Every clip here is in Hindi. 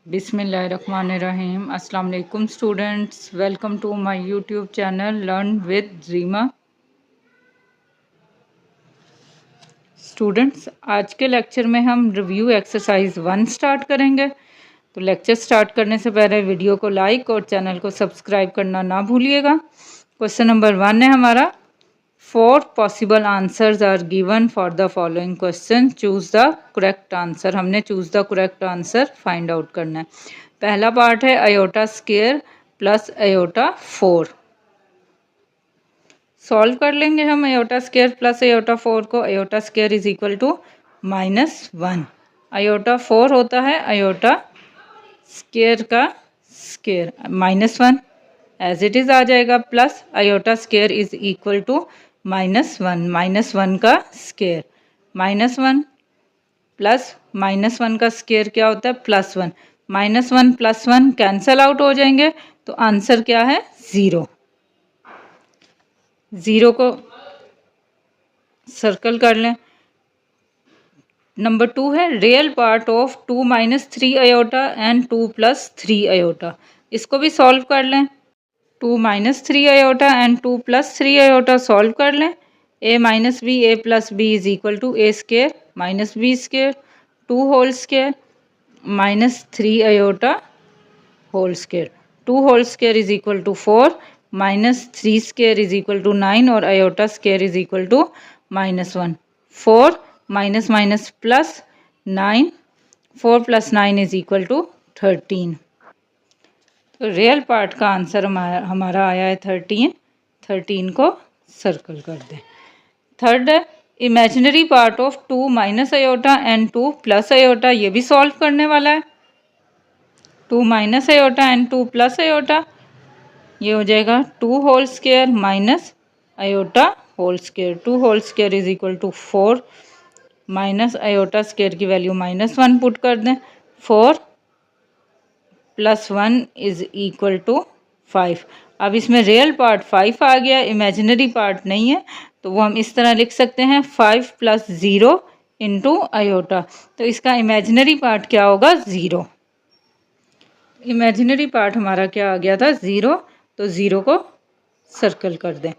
बिस्मिल्लाहिर्रहमानिर्रहीम। अस्सलाम वालेकुम students, welcome to my YouTube channel learn with Reema. Students, आज के लेक्चर में हम रिव्यू एक्सरसाइज 1 स्टार्ट करेंगे। तो लेक्चर स्टार्ट करने से पहले वीडियो को लाइक और चैनल को सब्सक्राइब करना ना भूलिएगा। क्वेश्चन नंबर 1 है हमारा, 4 possible answers are given for the following question, choose the correct answer. हमने choose the correct answer find out करना है। पहला पार्ट है iota square plus iota 4। Solve कर लेंगे हम आयोटा स्क्वायर प्लस आयोटा 4 को। Iota square is equal to -1। Iota 4 होता है आयोटा स्क्वायर का स्क्वायर, -1 एज इट इज आ जाएगा, plus iota square is equal to -1, -1 का स्क्वायर, -1 प्लस -1 का स्क्वायर क्या होता है, +1। -1 + 1 कैंसल आउट हो जाएंगे, तो आंसर क्या है, 0। 0 को सर्कल कर लें। नंबर 2 है real part of 2 - 3 iota and 2 + 3 iota. इसको भी सॉल्व कर लें। 2 - 3 आयोटा एंड 2 + 3 आयोटा सॉल्व कर लें। a - b a + b is equal to a square -b square 2 whole square -3 iota whole square. 2 whole square is equal to 4 -3 square is equal to 9 और iota square is equal to -1। 4 minus minus plus 9, 4 + 9 is equal to 13। तो रियल पार्ट का आंसर हमारा आया है 13। 13 को सर्कल कर दें। थर्ड है imaginary part of 2 - iota and 2 + iota. ये भी सॉल्व करने वाला है। 2 - आयोटा एंड 2 + आयोटा, ये हो जाएगा 2 whole square minus iota whole square. 2 whole square is equal to 4 minus iota square की वैल्यू -1 पुट कर दें। 4 + 1 इज इक्वल टू 5। अब इसमें रियल पार्ट 5 आ गया, इमेजिनरी पार्ट नहीं है, तो वो हम इस तरह लिख सकते हैं 5 + 0 इंटू आयोटा। तो इसका इमेजिनरी पार्ट क्या होगा, 0। इमेजिनरी पार्ट हमारा क्या आ गया था, 0। तो 0 को सर्कल कर दें।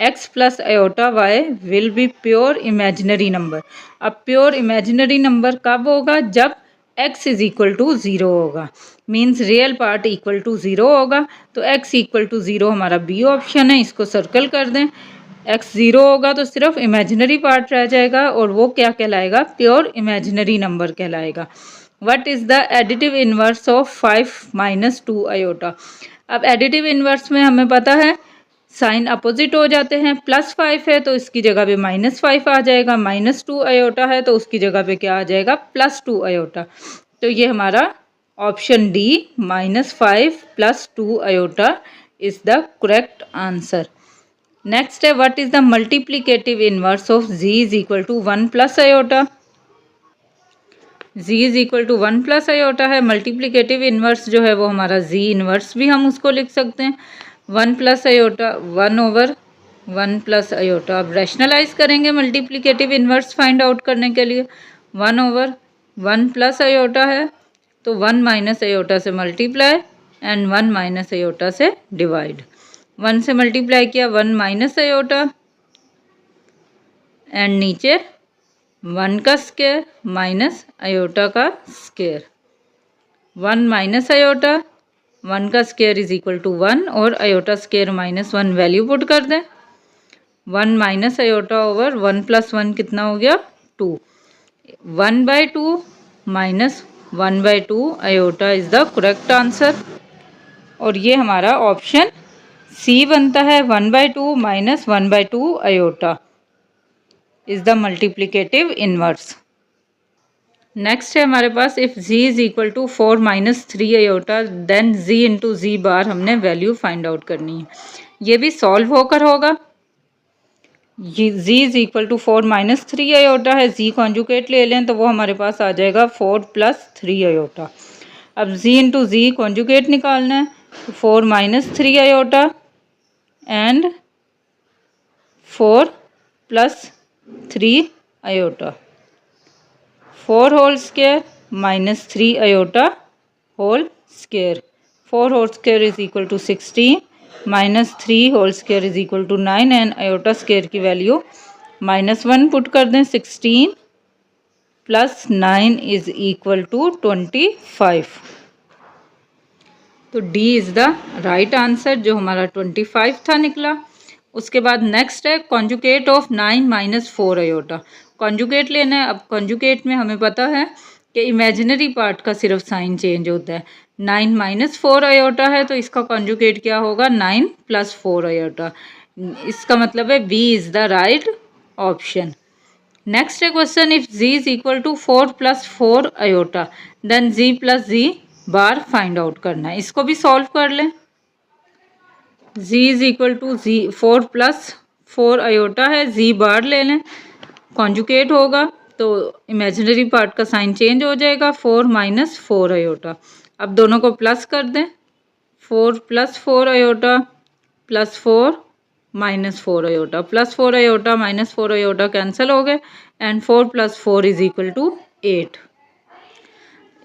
x + iota y will be pure imaginary number. अब प्योर इमेजिनरी नंबर कब होगा, जब x इज इक्वल टू 0 होगा, means real part equal to 0 होगा। तो x इक्वल टू 0 हमारा बी ऑप्शन है, इसको सर्कल कर दें। x 0 होगा तो सिर्फ इमेजिनरी पार्ट रह जाएगा और वो क्या कहलाएगा, प्योर इमेजिनरी नंबर कहलाएगा। What is the additive inverse of 5 - 2 iota. अब एडिटिव इन्वर्स में हमें पता है साइन अपोजिट हो जाते हैं। +5 है तो इसकी जगह पे -5 आ जाएगा, -2 आयोटा है तो उसकी जगह पे क्या आ जाएगा, +2 आयोटा। तो ये हमारा option D -5 + 2 iota is the correct answer. Next है what is the multiplicative inverse of z is equal to 1 + iota. z is equal to 1 + iota है। मल्टीप्लिकेटिव इन्वर्स जो है वो हमारा z इन्वर्स भी हम उसको लिख सकते हैं। 1 + आयोटा 1/1 + आयोटा। अब रैशनलाइज करेंगे मल्टीप्लिकेटिव इन्वर्स फाइंड आउट करने के लिए। 1/1 + आयोटा है तो 1 - आयोटा से मल्टीप्लाई एंड 1 - आयोटा से डिवाइड। 1 से मल्टीप्लाई किया 1 - आयोटा एंड नीचे 1 का स्क्वायर माइनस आयोटा का स्क्वायर। 1 - आयोटा 1 का स्क्वायर इज इक्वल टू 1 और आयोटा स्क्वायर -1 वैल्यू पुट कर दें। 1 - आयोटा ओवर 1 + 1 कितना हो गया, 2। 1/2 minus 1/2 iota is the correct answer. और ये हमारा ऑप्शन सी बनता है। 1/2 minus 1/2 iota is the multiplicative inverse. Next है हमारे पास if z is equal to 4 - 3 iota then z into z bar हमने वैल्यू फाइंड आउट करनी है। ये भी सॉल्व होकर होगा। ये z is equal to 4 - 3 iota है, z कॉन्जुकेट ले लें तो वो हमारे पास आ जाएगा 4 + 3 आयोटा। अब z इंटू z कॉन्जुकेट निकालना है, 4 - 3 iota and 4 + 3 iota. 4 whole square -3 iota whole square. 4 whole square is equal to 16 minus 3 whole square is equal to 9 and iota square की वैल्यू -1 पुट कर दें। 16 प्लस 9 इज इक्वल टू 25। तो D is the right answer, जो हमारा 25 था निकला। उसके बाद नेक्स्ट है conjugate of 9 minus 4 iota. Conjugate लेना है। अब कॉन्जुगेट में हमें पता है कि इमेजिनरी पार्ट का सिर्फ साइन चेंज होता है। 9 माइनस 4 अयोटा है तो इसका कॉन्जुगेट क्या होगा, 9 प्लस 4 अयोटा। इसका मतलब है B is the right option. Next है question, if z is equal to 4 plus 4 iota then z plus z bar find out करना है। इसको भी सॉल्व कर लें। z is equal to 4 plus 4 iota है, z बार ले लें, कॉन्जुकेट होगा तो इमेजिनरी पार्ट का साइन चेंज हो जाएगा। 4 माइनस 4 अयोटा, अब दोनों को प्लस कर दें। 4 plus 4 iota plus 4 minus 4 iota, plus 4 iota minus 4 iota cancel हो गए and 4 plus 4 is equal to 8।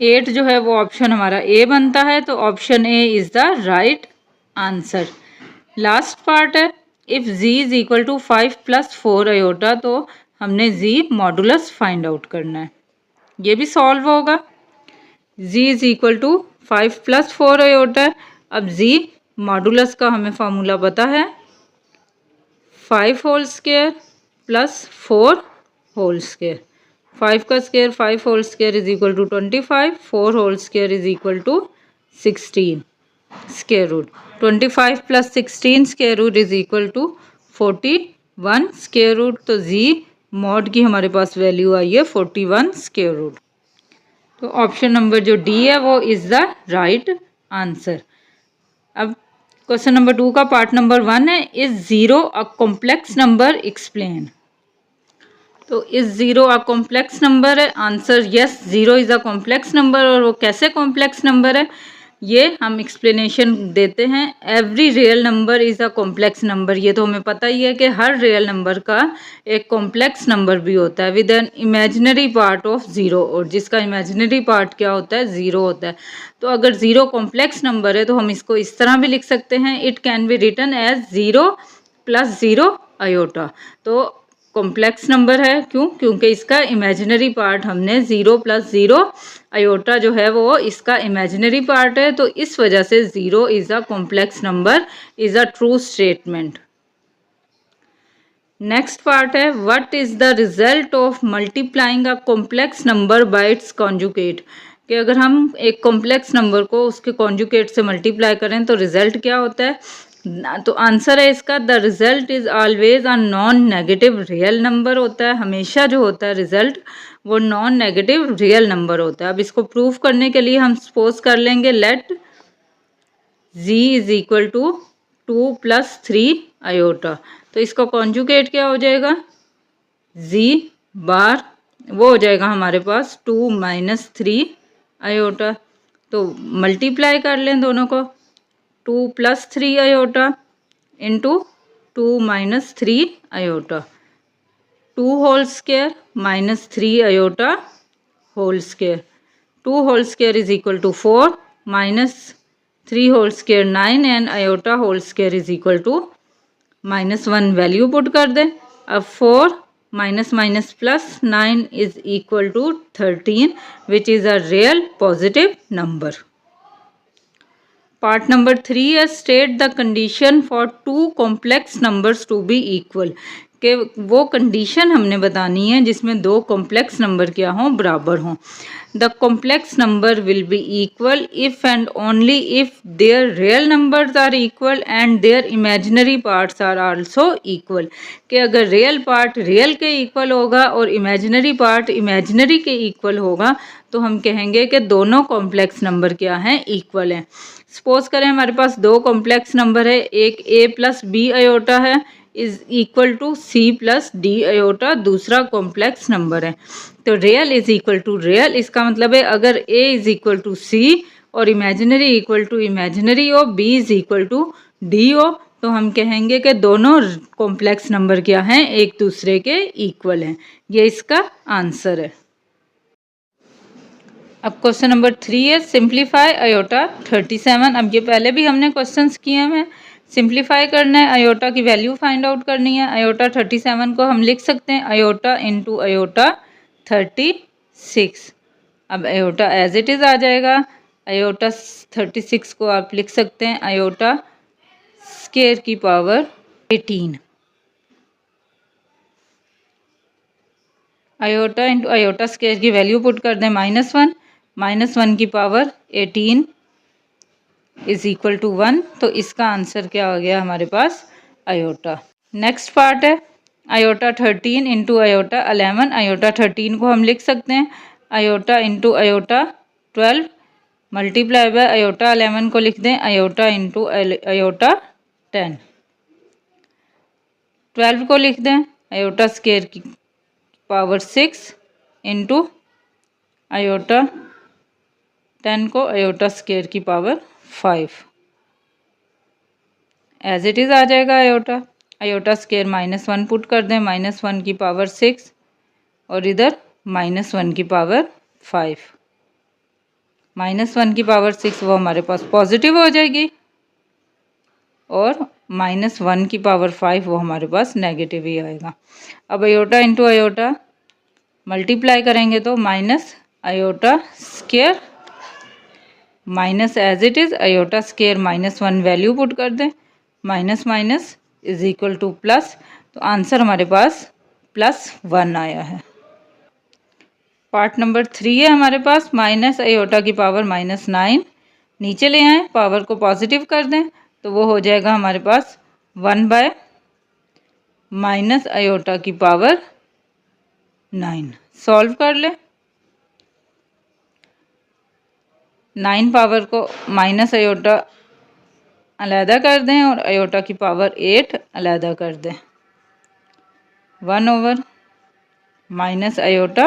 8 जो है वो ऑप्शन हमारा ए बनता है, तो option A is the right answer. Last part है, if z is equal to 5 plus 4 iota, तो हमने z मॉडुलस फाइंड आउट करना है। ये भी सॉल्व होगा। z is equal to 5 plus 4 iota है। अब z मॉडुलस का हमें फार्मूला पता है, 5 whole square plus 4 whole square. 5 का square 5 whole square is equal to 25, 4 whole square is equal to 16 square root. 25 plus 16 square root is equal to 41 square root. तो जी मॉड की हमारे पास वैल्यू आई है 41 स्क्वायर रूट। तो ऑप्शन नंबर जो डी है वो इज़ द राइट आंसर। अब क्वेश्चन नंबर 2 का पार्ट नंबर 1 है, is zero a complex number explain. तो इस ज़ीरो अ कॉम्प्लेक्स नंबर है, answer yes, zero is a complex number. और वो कैसे कॉम्प्लेक्स नंबर है ये हम एक्सप्लेनेशन देते हैं। Every real number is a complex number, ये तो हमें पता ही है कि हर रियल नंबर का एक कॉम्प्लेक्स नंबर भी होता है with an imaginary part of zero, और जिसका इमेजिनरी पार्ट क्या होता है, ज़ीरो होता है। तो अगर ज़ीरो कॉम्प्लेक्स नंबर है तो हम इसको इस तरह भी लिख सकते हैं, it can be written as zero plus zero iota. तो कॉम्प्लेक्स नंबर है क्यों, क्योंकि इसका इमेजिनरी पार्ट हमने ज़ीरो प्लस ज़ीरो अयोटा जो है वो इसका इमेजिनरी पार्ट है, तो इस वजह से zero is a complex number is a true statement. Next part है, what is the result of multiplying a complex number by its conjugate. कि अगर हम एक कॉम्प्लेक्स नंबर को उसके कॉन्जुगेट से मल्टीप्लाई करें तो रिजल्ट क्या होता है। तो आंसर है इसका, the result is always a non negative real number होता है। हमेशा जो होता है रिजल्ट वो नॉन नेगेटिव रियल नंबर होता है। अब इसको प्रूव करने के लिए हम सपोज कर लेंगे, let z is equal to 2 plus 3 iota. तो इसका कॉन्जुगेट क्या हो जाएगा, z बार, वो हो जाएगा हमारे पास 2 माइनस 3 अयोटा। तो मल्टीप्लाई कर लें दोनों को, 2 plus 3 iota into 2 minus 3 iota, 2 whole square minus 3 iota whole square. 2 whole square is equal to 4 minus 3 whole square 9 and iota whole square is equal to -1 value put कर दें। अब 4 minus minus plus 9 is equal to 13 which is a real positive number. Part number 3 है, state the condition for two complex numbers to be equal. कि वो कंडीशन हमने बतानी है जिसमें दो कॉम्प्लेक्स नंबर क्या हों, बराबर हों। The complex number will be equal if and only if their real numbers are equal and their imaginary parts are also equal. कि अगर रियल पार्ट रियल के इक्वल होगा और इमेजिनरी पार्ट इमेजिनरी के इक्वल होगा तो हम कहेंगे कि दोनों कॉम्प्लेक्स नंबर क्या हैं, इक्वल हैं। सपोज करें हमारे पास दो कॉम्प्लेक्स नंबर है, एक a प्लस बी अयोटा है is equal to c plus d iota, दूसरा कॉम्प्लेक्स नंबर है। तो real is equal to real, इसका मतलब है अगर a is equal to c और इमेजिनरी इक्वल टू इमेजिनरी हो, b is equal to d हो, तो हम कहेंगे कि दोनों कॉम्प्लेक्स नंबर क्या हैं, एक दूसरे के इक्वल हैं। ये इसका आंसर है। अब क्वेश्चन नंबर 3 है सिंप्लीफाई अयोटा 37। अब ये पहले भी हमने क्वेश्चंस किए हैं। सिंप्लीफाई करना है, अयोटा की वैल्यू फाइंड आउट करनी है। अयोटा 37 को हम लिख सकते हैं अयोटा इंटू अयोटा 36। अब अयोटा एज इट इज़ आ जाएगा। अयोटा 36 को आप लिख सकते हैं अयोटा स्केयर की power 18। Iota into iota square की वैल्यू पुट कर दें -1। -1 की पावर 18 इज इक्वल टू 1। तो इसका आंसर क्या हो गया हमारे पास? अयोटा। नेक्स्ट पार्ट है अयोटा 13 इंटू अयोटा 11। अयोटा 13 को हम लिख सकते हैं iota into iota 12 multiply by iota 11 को लिख दें अयोटा इंटू अयोटा 10। 12 को लिख दें अयोटा स्केयर की पावर 6 इंटू अयोटा 10 को अयोटा स्केयर की पावर 5। एज इट इज़ आ जाएगा अयोटा। अयोटा स्केयर -1 पुट कर दें -1 की पावर 6 और इधर -1 की पावर 5। -1 की पावर 6 वो हमारे पास पॉजिटिव हो जाएगी और -1 की पावर 5 वो हमारे पास नेगेटिव ही आएगा। अब अयोटा इंटू अयोटा मल्टीप्लाई करेंगे तो minus iota square minus as it is iota square -1 value put कर दें minus minus is equal to plus. तो आंसर हमारे पास +1 आया है। पार्ट नंबर 3 है हमारे पास माइनस अयोटा की पावर -9। नीचे ले आएँ, पावर को पॉजिटिव कर दें तो वो हो जाएगा हमारे पास 1 बाय माइनस अयोटा की पावर 9। सॉल्व कर लें। 9 पावर को माइनस अयोटा अलहदा कर दें और अयोटा की पावर 8 अलहदा कर दें। 1 ओवर माइनस अयोटा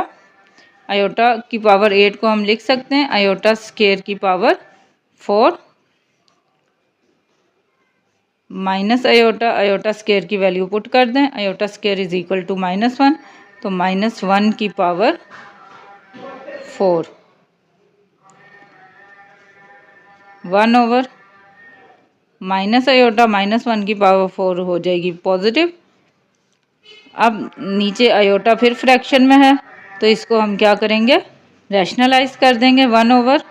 अयोटा की पावर 8 को हम लिख सकते हैं अयोटा स्केयर की power 4 minus iota iota square की वैल्यू पुट कर दें iota square is equal to -1। तो -1 की पावर 4 1 ओवर माइनस अयोटा -1 की पावर 4 हो जाएगी पॉजिटिव। अब नीचे अयोटा फिर फ्रैक्शन में है तो इसको हम क्या करेंगे रैशनलाइज कर देंगे। 1 ओवर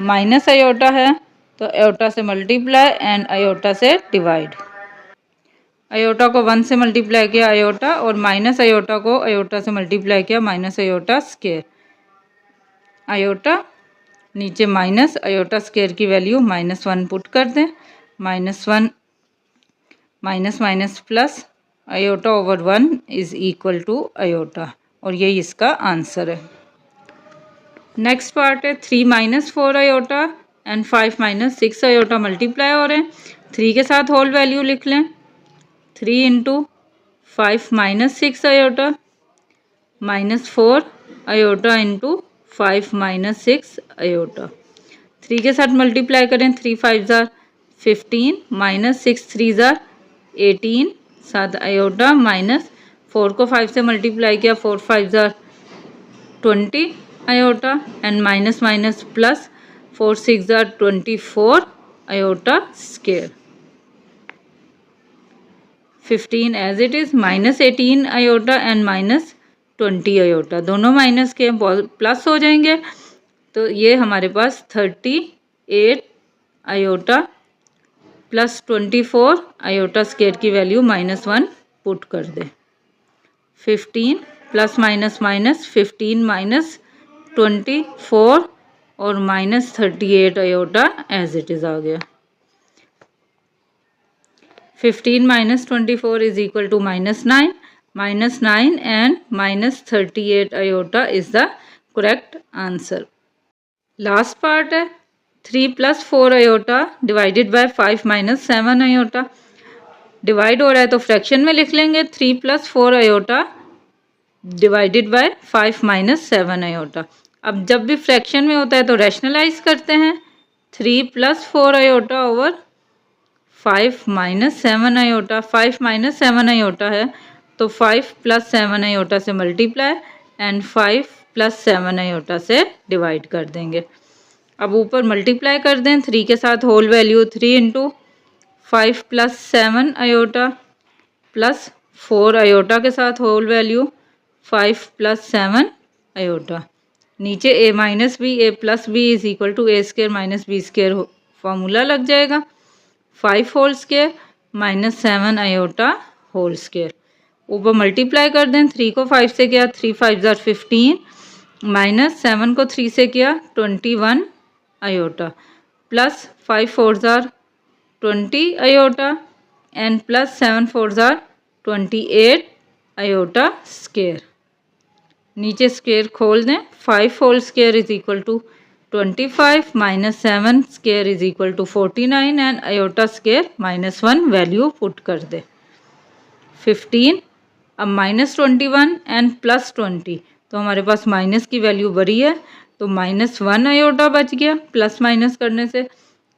माइनस अयोटा है तो अयोटा से मल्टीप्लाई एंड अयोटा से डिवाइड। अयोटा को 1 से मल्टीप्लाई किया अयोटा और माइनस अयोटा को अयोटा से मल्टीप्लाई किया माइनस अयोटा स्केयर। अयोटा नीचे माइनस अयोटा स्केयर की वैल्यू -1 पुट कर दें -1 minus minus plus iota over 1 is equal to aorta और यही इसका आंसर है। नेक्स्ट पार्ट है 3 - 4 अयोटा एंड 5 - 6 अयोटा मल्टीप्लाई हो रहे हैं। 3 के साथ होल वैल्यू लिख लें 3 into 5 - 6 iota -4 iota into 5 - 6 iota. 3 के साथ मल्टीप्लाई करें 3 5 ज़ार 15 -6 3 ज़ार 18 साथ अयोटा -4 को 5 से मल्टीप्लाई किया 4 5 ज़ार 20 iota and minus minus plus 4 6 ज़ार 24 iota square. 15 as it is -18 iota and -20 iota दोनों माइनस के प्लस हो जाएंगे। तो ये हमारे पास 38 अयोटा प्लस 24 अयोटा स्केयर की वैल्यू -1 पुट कर दे। 15 प्लस माइनस माइनस 15 माइनस 24 और -38 अयोटा एज इट इज़ आ गया। 15 - 24 is equal to -9 -9 and -38 iota is the correct answer. Last part है 3 + 4 iota divided by 5 - 7 iota. Divide हो रहा है तो फ्रैक्शन में लिख लेंगे 3 + 4 अयोटा डिवाइडेड बाय 5 - 7 अयोटा। अब जब भी फ्रैक्शन में होता है तो रैशनलाइज करते हैं 3 + 4 अयोटा ओवर 5 - 7 अयोटा। 5 - 7 अयोटा है तो 5 + 7 अयोटा से मल्टीप्लाई एंड 5 प्लस 7 आयोटा से डिवाइड कर देंगे। अब ऊपर मल्टीप्लाई कर दें 3 के साथ whole value 3 into 5 plus 7 iota plus 4 iota के साथ होल वैल्यू 5 प्लस 7 आयोटा। नीचे a minus b a plus b is equal to a square minus b square formula लग जाएगा। 5 whole square minus 7 iota whole square. ऊपर मल्टीप्लाई कर दें 3 को 5 से किया 3 5 ज़ार 15 माइनस 7 को 3 से किया 21 आयोटा प्लस 5 4 ज़ार 20 आयोटा एंड प्लस 7 4 ज़ार 28 आयोटा स्केयर। नीचे स्केयर खोल दें 5 whole square is equal to 25 minus 7 square is equal to 49 and iota square -1 value put कर दे 15। अब -21 एंड प्लस 20 तो हमारे पास माइनस की वैल्यू बड़ी है तो -1 आयोटा बच गया प्लस माइनस करने से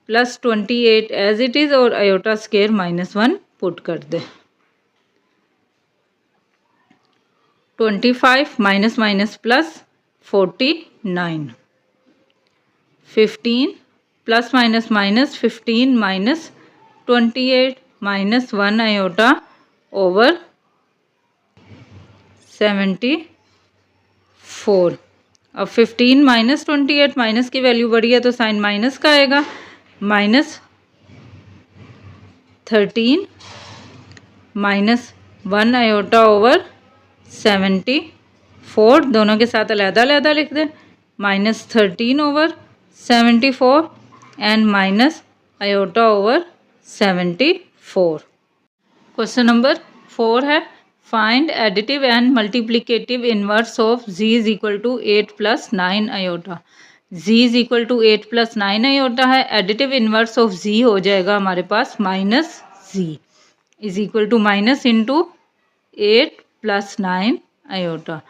प्लस 28 एज इट इज़ और आयोटा स्केयर -1 पुट कर दे। 25 minus minus plus 49 15 plus minus minus 15 minus 28 minus 1 iota over 74। अब 15 माइनस 28 माइनस की वैल्यू बड़ी है तो साइन माइनस का आएगा -13 माइनस 1 आयोटा ओवर 74। दोनों के साथ अलग-अलग लिख दें -13 over 74 and minus iota over 74। Question number 4 है find additive and multiplicative inverse of z is equal to 8 plus 9 iota. z is equal to 8 plus 9 iota है। एडिटिव इनवर्स ऑफ z हो जाएगा हमारे पास minus z is equal to minus into 8 plus 9 iota.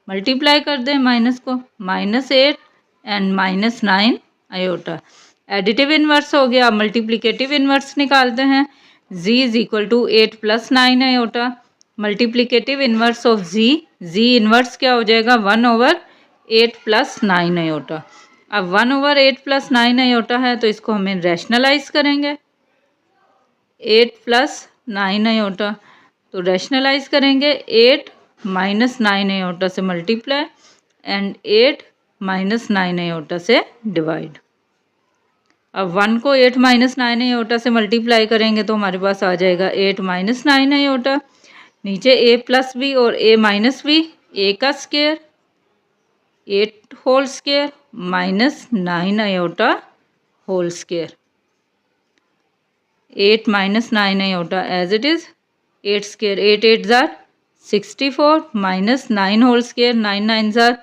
Multiply कर दें माइनस को -8 एंड -9 आयोटा। एडिटिव इनवर्स हो गया। मल्टीप्लिकेटिव इनवर्स निकालते हैं z is equal to 8 plus 9 iota multiplicative inverse of z inverse क्या हो जाएगा 1 ओवर 8 प्लस 9 आयोटा। अब 1 ओवर 8 प्लस 9 आयोटा है तो इसको हमें रैशनलाइज करेंगे 8 प्लस 9 आयोटा तो रैशनलाइज करेंगे 8 माइनस 9 आयोटा से मल्टीप्लाई एंड 8 माइनस 9 आयोटा से डिवाइड। अब 1 को 8 माइनस 9 आयोटा से मल्टीप्लाई करेंगे तो हमारे पास आ जाएगा 8 माइनस 9 आयोटा। नीचे a प्लस बी और a माइनस बी a का square 8 whole square minus 9 iota whole square. 8 minus 9 iota as it is 8 square 8 8 ज़ार 64 माइनस 9 होल स्केयर 9 9 ज़ार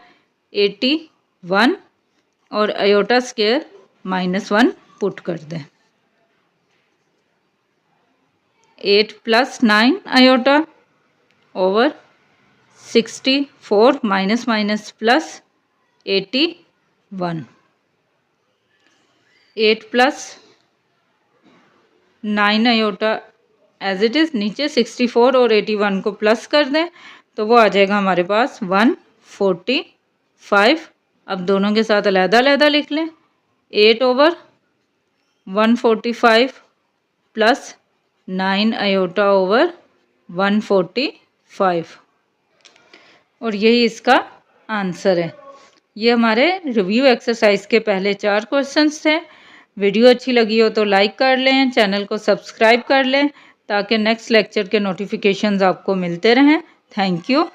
81 और आयोटा स्केयर -1 पुट कर दें। 8 plus 9 iota over 64 minus minus plus 81। 8 plus 9 iota as it is नीचे 64 और 81 को प्लस कर दें तो वो आ जाएगा हमारे पास 145। अब दोनों के साथ अलग-अलग लिख लें 8 ओवर 145 प्लस 9 आयोटा ओवर 145 और यही इसका आंसर है। ये हमारे रिव्यू एक्सरसाइज के पहले 4 क्वेश्चंस थे। वीडियो अच्छी लगी हो तो लाइक कर लें, चैनल को सब्सक्राइब कर लें ताकि नेक्स्ट लेक्चर के नोटिफिकेशंस आपको मिलते रहें। Thank you.